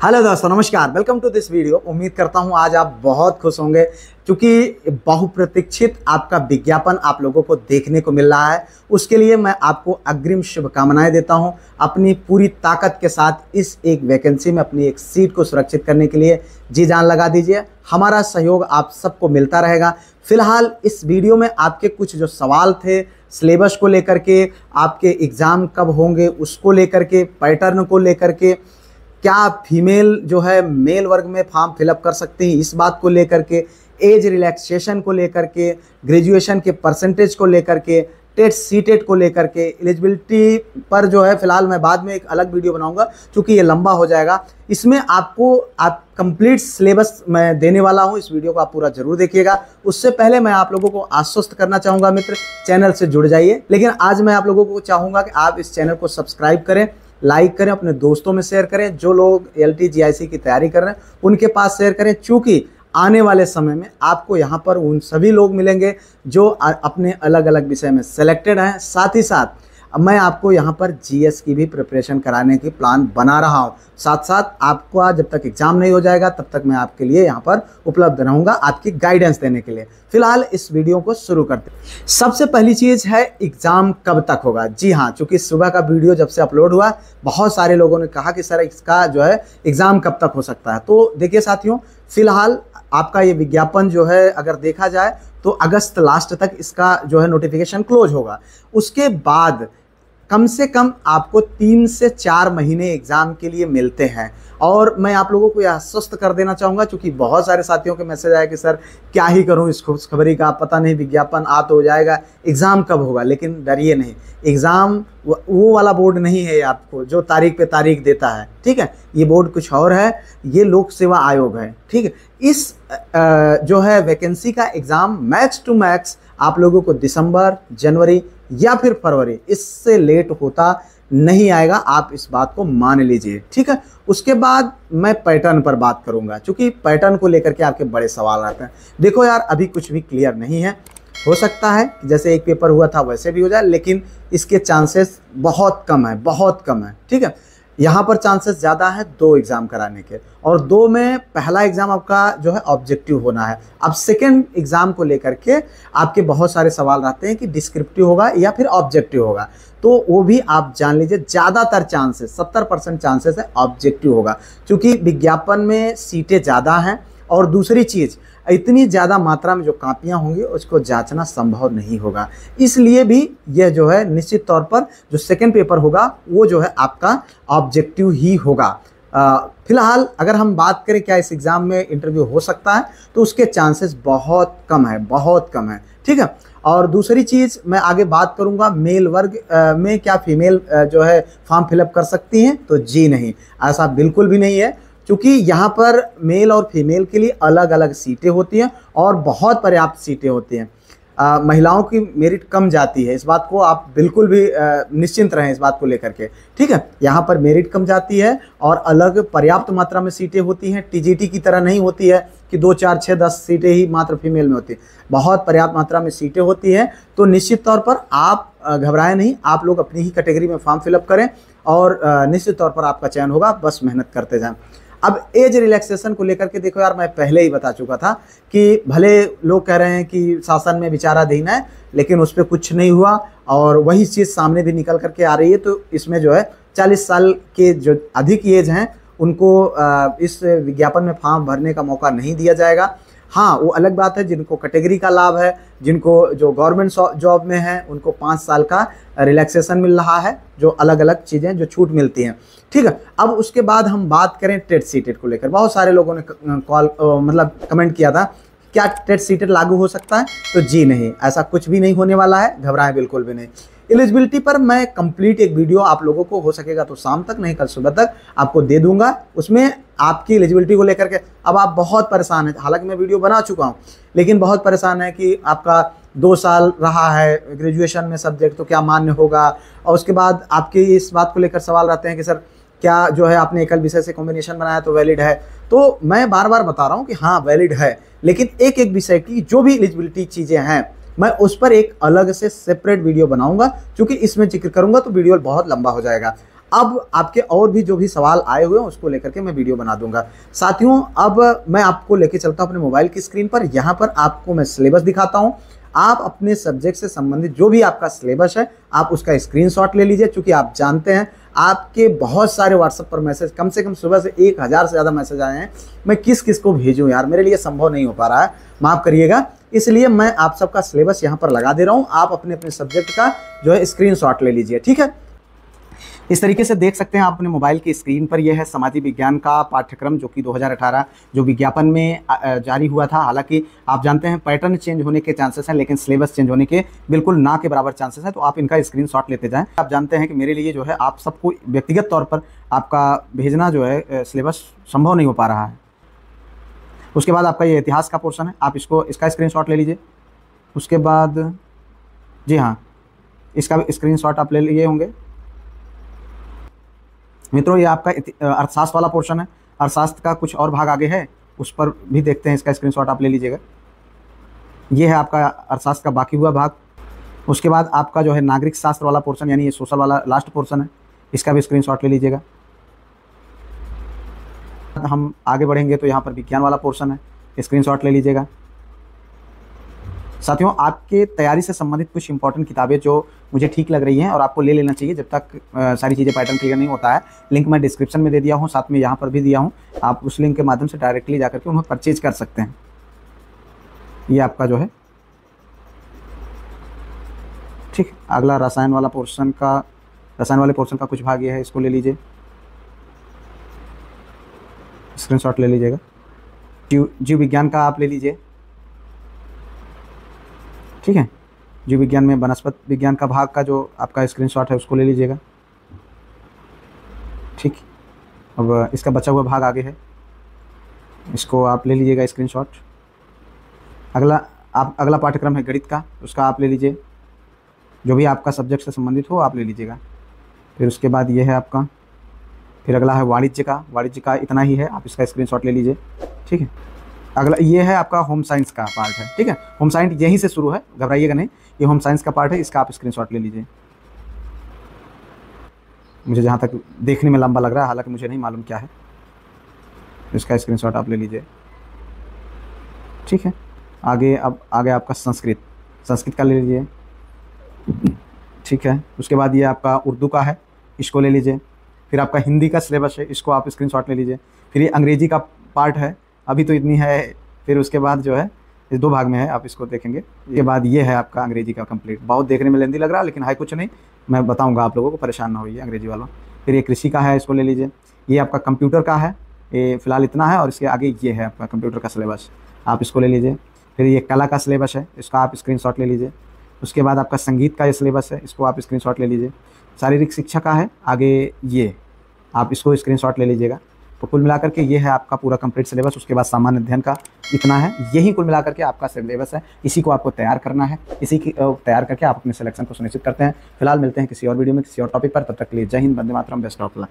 Hello दोस्तों, नमस्कार। Welcome to this video. उम्मीद करता हूं आज आप बहुत खुश होंगे क्योंकि बहुप्रतीक्षित आपका विज्ञापन आप लोगों को देखने को मिल रहा है। उसके लिए मैं आपको अग्रिम शुभकामनाएं देता हूं। अपनी पूरी ताकत के साथ इस एक वैकेंसी में अपनी एक सीट को सुरक्षित करने के लिए जी जान लगा दीजिए। हमारा सहयोग आप सबको मिलता रहेगा। फिलहाल इस वीडियो में आपके कुछ जो सवाल थे सिलेबस को लेकर के, आपके एग्ज़ाम कब होंगे उसको लेकर के, पैटर्न को लेकर के, क्या फीमेल जो है मेल वर्ग में फॉर्म फिलअप कर सकती हैं, इस बात को लेकर के, एज रिलैक्सेशन को लेकर के, ग्रेजुएशन के परसेंटेज को लेकर के, टेट सीटेट को लेकर के, एलिजिबिलिटी पर जो है फिलहाल मैं बाद में एक अलग वीडियो बनाऊंगा क्योंकि ये लंबा हो जाएगा। इसमें आपको कंप्लीट सिलेबस मैं देने वाला हूं। इस वीडियो को आप पूरा जरूर देखिएगा। उससे पहले मैं आप लोगों को आश्वस्त करना चाहूँगा, मित्र चैनल से जुड़ जाइए। लेकिन आज मैं आप लोगों को चाहूँगा कि आप इस चैनल को सब्सक्राइब करें, लाइक करें, अपने दोस्तों में शेयर करें। जो लोग LT GIC की तैयारी कर रहे हैं उनके पास शेयर करें, क्योंकि आने वाले समय में आपको यहाँ पर उन सभी लोग मिलेंगे जो अपने अलग अलग विषय में सेलेक्टेड हैं। साथ ही साथ मैं आपको यहाँ पर GS की भी प्रिपरेशन कराने की प्लान बना रहा हूँ। साथ साथ आपको जब तक एग्जाम नहीं हो जाएगा तब तक मैं आपके लिए यहाँ पर उपलब्ध रहूँगा आपकी गाइडेंस देने के लिए। फिलहाल इस वीडियो को शुरू करते हैं। सबसे पहली चीज़ है एग्ज़ाम कब तक होगा। जी हाँ, चूँकि सुबह का वीडियो जब से अपलोड हुआ बहुत सारे लोगों ने कहा कि सर इसका जो है एग्ज़ाम कब तक हो सकता है। तो देखिए साथियों, फिलहाल आपका ये विज्ञापन जो है अगर देखा जाए तो अगस्त लास्ट तक इसका जो है नोटिफिकेशन क्लोज होगा। उसके बाद कम से कम आपको 3 से 4 महीने एग्ज़ाम के लिए मिलते हैं। और मैं आप लोगों को यह आश्वस्त कर देना चाहूँगा, क्योंकि बहुत सारे साथियों के मैसेज आया कि सर क्या ही करूँ इस खुशखबरी का, पता नहीं विज्ञापन आ तो हो जाएगा, एग्ज़ाम कब होगा। लेकिन डरिए नहीं, एग्ज़ाम वो वाला बोर्ड नहीं है आपको जो तारीख पे तारीख देता है, ठीक है। ये बोर्ड कुछ और है, ये लोक सेवा आयोग है, ठीक है। इस जो है वैकेंसी का एग्ज़ाम मैक्स टू मैक्स आप लोगों को दिसंबर, जनवरी या फिर फरवरी, इससे लेट होता नहीं आएगा, आप इस बात को मान लीजिए, ठीक है। उसके बाद मैं पैटर्न पर बात करूंगा, क्योंकि पैटर्न को लेकर के आपके बड़े सवाल आते हैं। देखो यार, अभी कुछ भी क्लियर नहीं है। हो सकता है जैसे एक पेपर हुआ था वैसे भी हो जाए, लेकिन इसके चांसेस बहुत कम है, बहुत कम है, ठीक है। यहाँ पर चांसेस ज़्यादा है 2 एग्ज़ाम कराने के, और 2 में पहला एग्ज़ाम आपका जो है ऑब्जेक्टिव होना है। अब सेकेंड एग्ज़ाम को लेकर के आपके बहुत सारे सवाल रहते हैं कि डिस्क्रिप्टिव होगा या फिर ऑब्जेक्टिव होगा, तो वो भी आप जान लीजिए ज़्यादातर चांसेस 70% चांसेस है ऑब्जेक्टिव होगा, क्योंकि विज्ञापन में सीटें ज़्यादा हैं। और दूसरी चीज़, इतनी ज़्यादा मात्रा में जो कापियाँ होंगी उसको जांचना संभव नहीं होगा। इसलिए भी यह जो है निश्चित तौर पर जो सेकंड पेपर होगा वो जो है आपका ऑब्जेक्टिव ही होगा। फिलहाल अगर हम बात करें क्या इस एग्ज़ाम में इंटरव्यू हो सकता है, तो उसके चांसेस बहुत कम है, बहुत कम है, ठीक है। और दूसरी चीज़ मैं आगे बात करूंगा, मेल वर्ग में क्या फीमेल जो है फॉर्म फिलअप कर सकती हैं, तो जी नहीं, ऐसा बिल्कुल भी नहीं है, क्योंकि यहाँ पर मेल और फीमेल के लिए अलग अलग सीटें होती हैं और बहुत पर्याप्त सीटें होती हैं। महिलाओं की मेरिट कम जाती है, इस बात को आप बिल्कुल भी निश्चिंत रहें इस बात को लेकर के, ठीक है। यहाँ पर मेरिट कम जाती है और अलग पर्याप्त मात्रा में सीटें होती हैं। TGT की तरह नहीं होती है कि 2, 4, 6, 10 सीटें ही मात्र फीमेल में होती है, बहुत पर्याप्त मात्रा में सीटें होती हैं। तो निश्चित तौर पर आप घबराएं नहीं, आप लोग अपनी ही कैटेगरी में फॉर्म फिलअप करें और निश्चित तौर पर आपका चयन होगा, बस मेहनत करते जाएं। अब एज रिलैक्सेशन को लेकर के देखो यार, मैं पहले ही बता चुका था कि भले लोग कह रहे हैं कि शासन में विचाराधीन है, लेकिन उस पर कुछ नहीं हुआ और वही चीज़ सामने भी निकल करके आ रही है। तो इसमें जो है 40 साल के जो अधिक एज हैं उनको इस विज्ञापन में फॉर्म भरने का मौका नहीं दिया जाएगा। हाँ, वो अलग बात है, जिनको कैटेगरी का लाभ है, जिनको जो गवर्नमेंट जॉब में है उनको 5 साल का रिलैक्सेशन मिल रहा है, जो अलग अलग चीज़ें जो छूट मिलती हैं, ठीक है। अब उसके बाद हम बात करें टेट सीटेट को लेकर। बहुत सारे लोगों ने कमेंट किया था क्या टेट सीटेट लागू हो सकता है, तो जी नहीं, ऐसा कुछ भी नहीं होने वाला है, घबराएं बिल्कुल भी नहीं। एलिजिबिलिटी पर मैं कंप्लीट एक वीडियो आप लोगों को हो सकेगा तो शाम तक, नहीं कल सुबह तक आपको दे दूंगा। उसमें आपकी एलिजिबिलिटी को लेकर के अब आप बहुत परेशान हैं, हालांकि मैं वीडियो बना चुका हूं, लेकिन बहुत परेशान है कि आपका 2 साल रहा है ग्रेजुएशन में सब्जेक्ट, तो क्या मान्य होगा। और उसके बाद आपके इस बात को लेकर सवाल रहते हैं कि सर क्या जो है आपने एकल विषय से कॉम्बिनेशन बनाया तो वैलिड है। तो मैं बार बार बता रहा हूँ कि हाँ वैलिड है, लेकिन एक एक विषय की जो भी एलिजिबिलिटी चीज़ें हैं मैं उस पर एक अलग से सेपरेट वीडियो बनाऊंगा, क्योंकि इसमें जिक्र करूंगा तो वीडियो बहुत लंबा हो जाएगा। अब आपके और भी जो भी सवाल आए हुए हैं उसको लेकर के मैं वीडियो बना दूंगा। साथियों, अब मैं आपको लेके चलता हूं अपने मोबाइल की स्क्रीन पर। यहां पर आपको मैं सिलेबस दिखाता हूं। आप अपने सब्जेक्ट से संबंधित जो भी आपका सिलेबस है आप उसका स्क्रीनशॉट ले लीजिए, क्योंकि आप जानते हैं आपके बहुत सारे व्हाट्सएप पर मैसेज, कम से कम सुबह से 1000 से ज़्यादा मैसेज आए हैं। मैं किस किस को भेजूं यार, मेरे लिए संभव नहीं हो पा रहा है, माफ़ करिएगा। इसलिए मैं आप सबका सिलेबस यहाँ पर लगा दे रहा हूँ। आप अपने अपने सब्जेक्ट का जो है स्क्रीनशॉट ले लीजिए, ठीक है। इस तरीके से देख सकते हैं आप अपने मोबाइल की स्क्रीन पर। यह है समाज विज्ञान का पाठ्यक्रम जो कि 2018 जो विज्ञापन में जारी हुआ था। हालांकि आप जानते हैं पैटर्न चेंज होने के चांसेस हैं, लेकिन सिलेबस चेंज होने के बिल्कुल ना के बराबर चांसेस हैं। तो आप इनका स्क्रीनशॉट लेते जाएं। आप जानते हैं कि मेरे लिए जो है आप सबको व्यक्तिगत तौर पर आपका भेजना जो है सिलेबस संभव नहीं हो पा रहा है। उसके बाद आपका ये इतिहास का पोर्शन है, आप इसका स्क्रीनशॉट ले लीजिए। उसके बाद जी हाँ, इसका भी स्क्रीनशॉट आप ले लिए होंगे। मित्रों, ये आपका अर्थशास्त्र वाला पोर्शन है। अर्थशास्त्र का कुछ और भाग आगे है, उस पर भी देखते हैं, इसका स्क्रीनशॉट आप ले लीजिएगा। ये है आपका अर्थशास्त्र का बाकी हुआ भाग। उसके बाद आपका जो है नागरिक शास्त्र वाला पोर्शन, यानी ये सोशल वाला लास्ट पोर्शन है, इसका भी स्क्रीनशॉट ले लीजिएगा। हम आगे बढ़ेंगे तो यहाँ पर विज्ञान वाला पोर्शन है, स्क्रीनशॉट ले लीजिएगा। साथियों, आपके तैयारी से संबंधित कुछ इंपॉर्टेंट किताबें जो मुझे ठीक लग रही हैं और आपको ले लेना चाहिए जब तक सारी चीज़ें पैटर्न क्लियर नहीं होता है। लिंक मैं डिस्क्रिप्शन में दे दिया हूँ, साथ में यहाँ पर भी दिया हूँ। आप उस लिंक के माध्यम से डायरेक्टली जाकर के उन्हें परचेज कर सकते हैं। ये आपका जो है ठीक। अगला रसायन वाले पोर्शन का कुछ भाग ये है, इसको ले लीजिए, स्क्रीनशॉट ले लीजिएगा। जीव विज्ञान का आप ले लीजिए, ठीक है। जीव विज्ञान में वनस्पति विज्ञान का भाग का जो आपका स्क्रीनशॉट है उसको ले लीजिएगा, ठीक। अब इसका बचा हुआ भाग आगे है, इसको आप ले लीजिएगा स्क्रीनशॉट। अगला पाठ्यक्रम है गणित का, उसका आप ले लीजिए, जो भी आपका सब्जेक्ट से संबंधित हो आप ले लीजिएगा। फिर उसके बाद ये है आपका, फिर अगला है वाणिज्य का इतना ही है, आप इसका स्क्रीनशॉट ले लीजिए, ठीक है। अगला ये है आपका होम साइंस का पार्ट है, ठीक है। होम साइंस यहीं से शुरू है, घबराइएगा नहीं, ये होम साइंस का पार्ट है, इसका आप स्क्रीनशॉट ले लीजिए। मुझे जहाँ तक देखने में लंबा लग रहा है, हालांकि मुझे नहीं मालूम क्या है, इसका स्क्रीनशॉट आप ले लीजिए, ठीक है। अब आगे आपका संस्कृत का ले लीजिए, ठीक है। उसके बाद ये आपका उर्दू का है, इसको ले लीजिए। फिर आपका हिंदी का सिलेबस है, इसको आप स्क्रीनशॉट ले लीजिए। फिर ये अंग्रेजी का पार्ट है, अभी तो इतनी है। फिर उसके बाद जो है इस 2 भाग में है, आप इसको देखेंगे। इसके बाद ये है आपका अंग्रेजी का कंप्लीट। बहुत देखने में लेंदी लग रहा है, लेकिन है कुछ नहीं, मैं बताऊंगा आप लोगों को, परेशान ना होइए अंग्रेजी वाला। फिर ये कृषि का है, इसको ले लीजिए। ये आपका कंप्यूटर का है, ये फिलहाल इतना है, और इसके आगे ये है आपका कंप्यूटर का सिलेबस, आप इसको ले लीजिए। फिर ये कला का सिलेबस है, इसका आप स्क्रीनशॉट ले लीजिए। उसके बाद आपका संगीत का ये सिलेबस है, इसको आप स्क्रीनशॉट ले लीजिए। शारीरिक शिक्षा का है आगे, ये आप इसको स्क्रीनशॉट ले लीजिएगा। तो कुल मिलाकर के ये है आपका पूरा कंप्लीट सिलेबस। उसके बाद सामान्य अध्ययन का इतना है, यही कुल मिलाकर के आपका सिलेबस है। इसी को आपको तैयार करना है, इसी की तैयार करके आप अपने सिलेक्शन को सुनिश्चित करते हैं। फिलहाल मिलते हैं किसी और वीडियो में किसी और टॉपिक पर, तब तक के लिए जय Hind, Vande Mataram, best of luck.